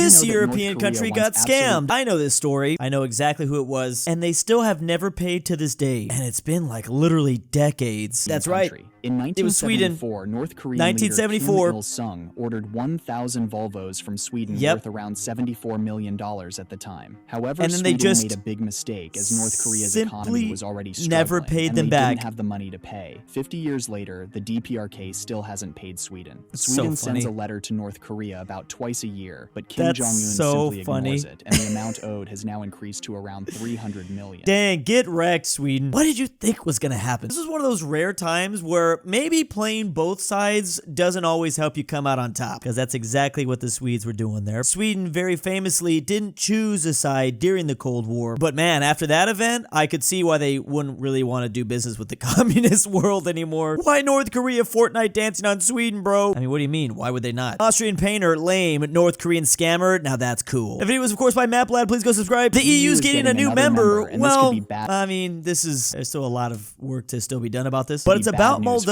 This European country got scammed. I know this story. I know exactly who it was, and they still have never paid to this day. And it's been like literally decades. That's right. In 1974, North Korean leader Kim Il-sung ordered 1,000 Volvos from Sweden worth around $74 million at the time. However, Sweden made a big mistake as North Korea's economy was already struggling, never paid and them they back. didn't have the money to pay. 50 years later, the DPRK still hasn't paid Sweden. Sweden sends a letter to North Korea about twice a year, but Kim Jong-un simply ignores it, and the amount owed has now increased to around $300 million. Dang, get wrecked, Sweden. What did you think was gonna happen? This is one of those rare times where maybe playing both sides doesn't always help you come out on top, because that's exactly what the Swedes were doing there. Sweden very famously didn't choose a side during the Cold War, but man, after that event, I could see why they wouldn't really want to do business with the communist world anymore. Why North Korea Fortnite dancing on Sweden, bro? I mean, what do you mean? Why would they not? Austrian painter, lame. North Korean scammer, now that's cool. The video was of course by MapLad, please go subscribe. The EU's getting a new member. Well, I mean, there's still a lot of work to still be done about this, but it's about Moldova.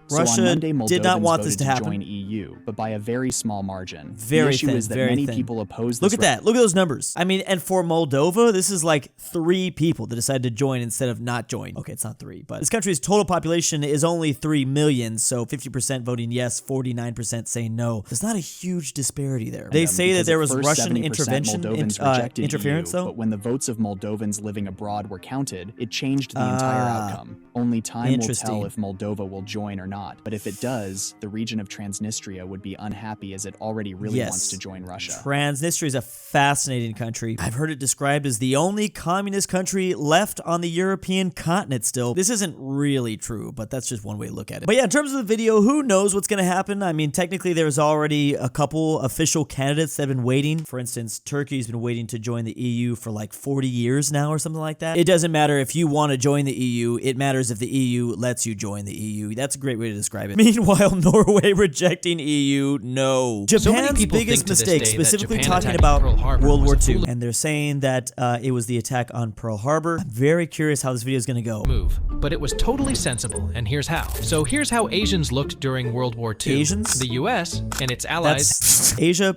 Russia did not want this to happen. Join EU, but by a very small margin. Very the issue is that many people oppose this. Look at that. Look at those numbers. I mean, and for Moldova, this is like 3 people that decided to join instead of not join. Okay, it's not 3, but this country's total population is only 3 million, so 50% voting yes, 49% saying no. There's not a huge disparity there. They say that there was Russian intervention, interference though. But when the votes of Moldovans living abroad were counted, it changed the entire outcome. Only time will tell if Moldova will join or not. But if it does, the region of Transnistria would be unhappy as it already really wants to join Russia. Transnistria is a fascinating country. I've heard it described as the only communist country left on the European continent still. This isn't really true, but that's just one way to look at it. But yeah, in terms of the video, who knows what's going to happen? I mean, technically there's already a couple official candidates that have been waiting. For instance, Turkey's been waiting to join the EU for like 40 years now or something like that. It doesn't matter if you want to join the EU, it matters if the EU lets you join the EU. That's a great way to describe it. Meanwhile, Norway rejecting EU, no. Japan's biggest mistake, specifically talking about World War II, and they're saying that it was the attack on Pearl Harbor. I'm very curious how this video is going to go. But it was totally sensible, and here's how. So here's how Asians looked during World War II. Asians? The US and its allies. That's Asia,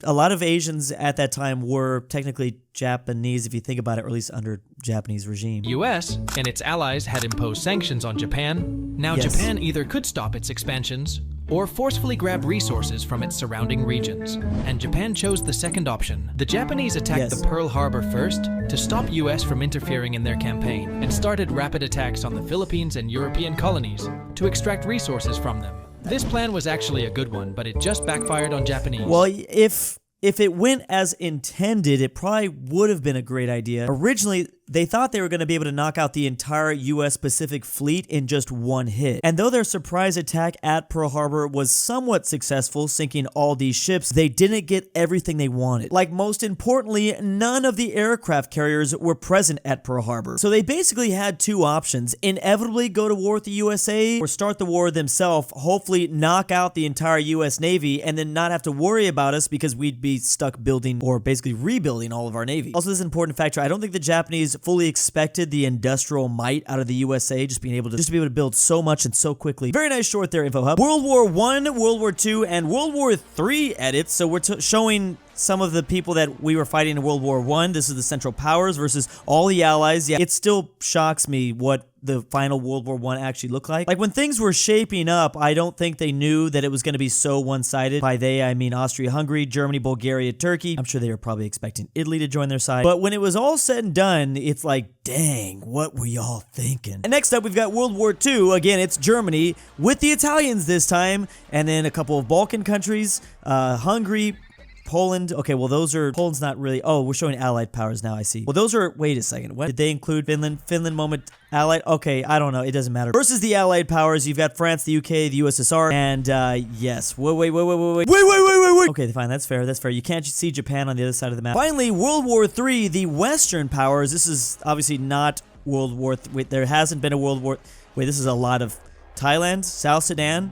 a lot of Asians at that time were technically Japanese, if you think about it, or at least under Japanese regime. US and its allies had imposed sanctions on Japan. Now Japan either could stop its expansions or forcefully grab resources from its surrounding regions. And Japan chose the second option. The Japanese attacked the Pearl Harbor first to stop US from interfering in their campaign, and started rapid attacks on the Philippines and European colonies to extract resources from them. This plan was actually a good one, but it just backfired on Japanese. Well, if it went as intended, it probably would have been a great idea. Originally, they thought they were going to be able to knock out the entire U.S. Pacific Fleet in just one hit. And though their surprise attack at Pearl Harbor was somewhat successful, sinking all these ships, they didn't get everything they wanted. Like, most importantly, none of the aircraft carriers were present at Pearl Harbor. So they basically had 2 options: inevitably go to war with the USA, or start the war themselves, hopefully knock out the entire U.S. Navy, and then not have to worry about us because we'd be stuck building, or basically rebuilding, all of our Navy. Also, this is an important factor. I don't think the Japanese fully expected the industrial might out of the USA, just to be able to build so much and so quickly. Very nice short there, Info Hub. World War I, World War II, and World War III edits. So we're showing some of the people that we were fighting in World War I. This is the Central Powers versus all the allies. Yeah, it still shocks me what the final World War I actually looked like. Like, when things were shaping up, I don't think they knew that it was going to be so one-sided. By they, I mean Austria-Hungary, Germany, Bulgaria, Turkey. I'm sure they were probably expecting Italy to join their side. But when it was all said and done, it's like, dang, what were y'all thinking? And next up, we've got World War II. Again, it's Germany with the Italians this time, and then a couple of Balkan countries, Hungary, Poland. Okay, well, Poland's not really. Oh, we're showing allied powers now, I see. Well, those are, wait a second. What? Did they include Finland? Finland moment allied? Okay, I don't know. It doesn't matter. Versus the allied powers, you've got France, the UK, the USSR, and yes. Wait. Okay, fine. That's fair. That's fair. You can't see Japan on the other side of the map. Finally, World War III, the Western powers. This is obviously not World War III. Wait, there hasn't been a World War. Wait, this is a lot of Thailand, South Sudan,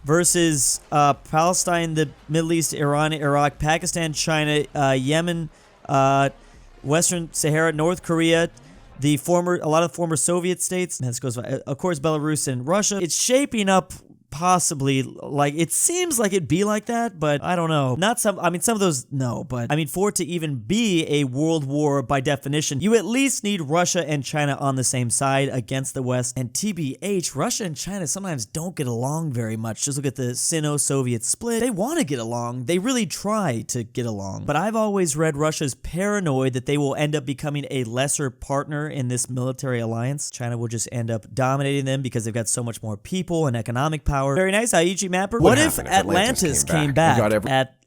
versus Palestine, the Middle East, Iran, Iraq, Pakistan, China, Yemen, Western Sahara, North Korea, a lot of former Soviet states. And this goes, of course, Belarus and Russia. It's shaping up possibly, like, it seems like it'd be like that, but I don't know. Not some, I mean, some of those, no, but I mean, for it to even be a world war by definition, you at least need Russia and China on the same side against the West. And TBH, Russia and China sometimes don't get along very much. Just look at the Sino-Soviet split. They want to get along. They really try to get along. But I've always read Russia's paranoid that they will end up becoming a lesser partner in this military alliance. China will just end up dominating them because they've got so much more people and economic power. Very nice, Aichi Mapper. What if Atlantis came back?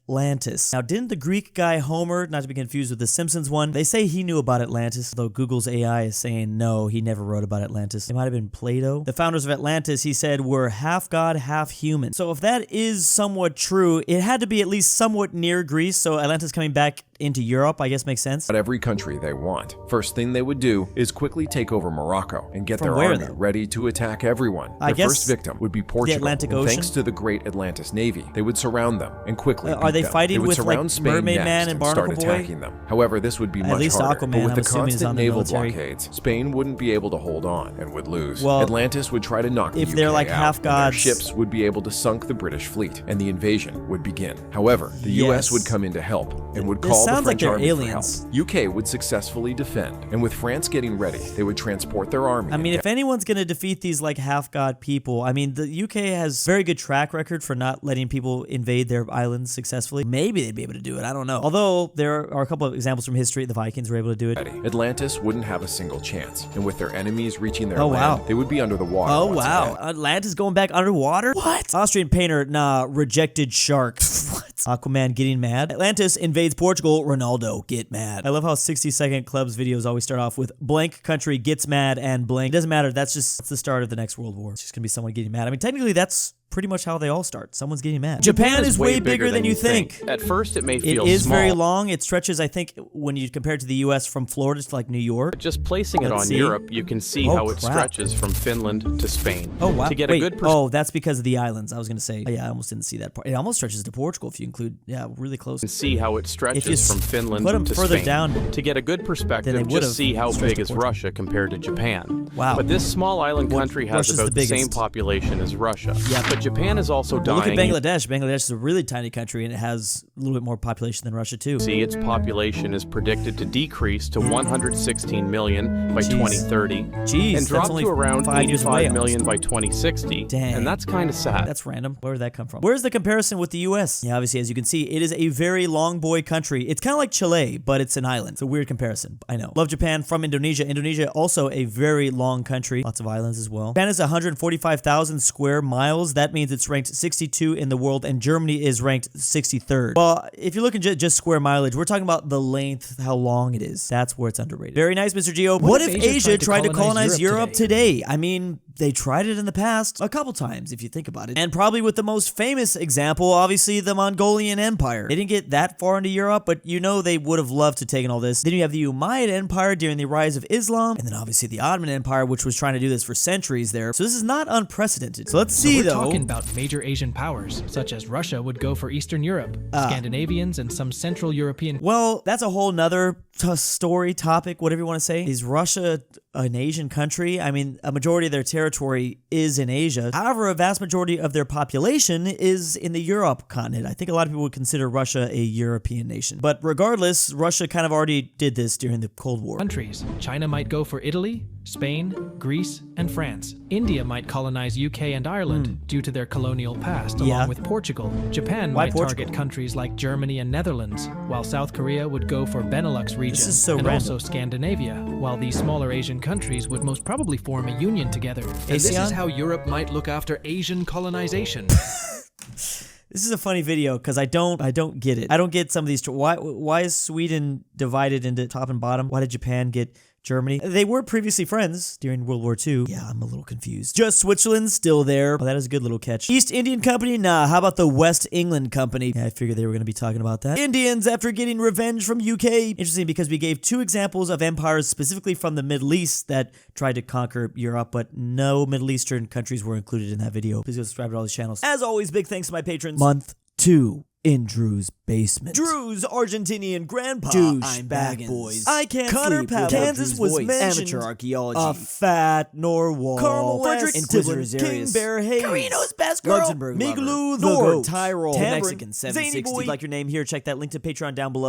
Atlantis. Now, didn't the Greek guy Homer, not to be confused with the Simpsons one, they say he knew about Atlantis, though Google's AI is saying no, he never wrote about Atlantis. It might have been Plato. The founders of Atlantis, he said, were half god, half human. So if that is somewhat true, it had to be at least somewhat near Greece, so Atlantis coming back into Europe, I guess makes sense. But every country they want. First thing they would do is quickly take over Morocco and get their army ready to attack everyone. Their first victim would be Portugal. The Atlantic Ocean. Thanks to the great Atlantis Navy, they would surround them and quickly beat Are they them. fighting with like Spain Mermaid Man and Barnacle start attacking them. However, this would be At much least harder. Aquaman, but with I'm the assuming, is constant on the naval military. blockades, Spain wouldn't be able to hold on and would lose. Well, Atlantis would try to knock the if UK they're like out, half and their gods, ships would be able to sunk the British fleet, and the invasion would begin. However, the US would come in to help and would call the French army for help. UK would successfully defend, and with France getting ready, they would transport their army. I mean, if anyone's going to defeat these like half-god people, I mean, the UK has very good track record for not letting people invade their islands successfully. Maybe they'd be able to do it. I don't know. Although there are a couple of examples from history. The Vikings were able to do it. Atlantis wouldn't have a single chance, and with their enemies reaching their land, they would be under the water. Oh wow, Atlantis going back underwater? What? Austrian painter, nah, rejected shark. What? Aquaman getting mad. Atlantis invades Portugal. Ronaldo, get mad. I love how 60-second clubs videos always start off with blank country gets mad and blank. It doesn't matter. That's the start of the next world war. It's just gonna be someone getting mad. I mean, technically that's pretty much how they all start. Someone's getting mad. Japan is way bigger than you think. At first, it may feel small. It is very long. It stretches, I think, when you compare it to the U.S. from Florida to like New York. But just placing it on Europe, you can see how it stretches from Finland to Spain. Oh, wow. To get a good that's because of the islands. I was going to say, yeah, I almost didn't see that part. It almost stretches to Portugal if you include, really close. You can see how it stretches from Finland to further Spain. Down, to get a good perspective, just see how big is Russia compared to Japan. Wow. But this small island country has about the same population as Russia. Yeah. But Japan is also dying. Look at Bangladesh. Bangladesh is a really tiny country and it has a little bit more population than Russia too. See, its population is predicted to decrease to 116 million by 2030 and drop to around 85 million by 2060. Dang. And that's kind of sad. That's random. Where did that come from? Where's the comparison with the US? Yeah, obviously, as you can see, it is a very long boy country. It's kind of like Chile, but it's an island. It's a weird comparison. I know. Love Japan from Indonesia. Indonesia, also a very long country. Lots of islands as well. Japan is 145,000 square miles. That means it's ranked 62 in the world, and Germany is ranked 63rd. Well, if you're looking just square mileage, we're talking about the length, how long it is. That's where it's underrated. Very nice, Mr. Geo. What if Asia tried to colonize Europe today? I mean, they tried it in the past a couple times, if you think about it. And probably with the most famous example, obviously, the Mongolian Empire. They didn't get that far into Europe, but you know they would have loved to take in all this. Then you have the Umayyad Empire during the rise of Islam, and then obviously the Ottoman Empire, which was trying to do this for centuries there. So this is not unprecedented. So let's see, though. We're talking about major Asian powers, such as Russia would go for Eastern Europe, Scandinavians, and some Central European. Well, that's a whole nother topic, whatever you want to say. Is Russia an Asian country? I mean, a majority of their territory is in Asia. However, a vast majority of their population is in the Europe continent. I think a lot of people would consider Russia a European nation. But regardless, Russia kind of already did this during the Cold War. Countries. China might go for Italy, Spain, Greece, and France. India might colonize UK and Ireland due to their colonial past, along with Portugal. Japan might target countries like Germany and Netherlands, while South Korea would go for Benelux region and also Scandinavia, while these smaller Asian countries would most probably form a union together. And this is how Europe might look after Asian colonization. This is a funny video because I don't get it. I don't get some of these. Why is Sweden divided into top and bottom? Why did Japan get Germany? They were previously friends during World War II. Yeah, I'm a little confused. Just Switzerland, still there. Oh, that is a good little catch. East Indian Company? Nah, how about the West England Company? Yeah, I figured they were going to be talking about that. Indians after getting revenge from UK. Interesting because we gave two examples of empires specifically from the Middle East that tried to conquer Europe, but no Middle Eastern countries were included in that video. Please go subscribe to all these channels. As always, big thanks to my patrons. Month 2. in Drew's basement. Drew's Argentinian Grandpa. I'm back, boys. I can't Connor sleep. Pavlik. Kansas was Voice. mentioned. Amateur Archaeology. aPhatNarwhal. Carmel Fredrik Tibblin. InquisitorXarius. KingBearHaze. KirinoIsBestGirl. LuxembourgLover. Mgmluthegoat. Tyrol. Tambre. Mexican 760. ZaneyBoi. Like your name here, check that link to Patreon down below.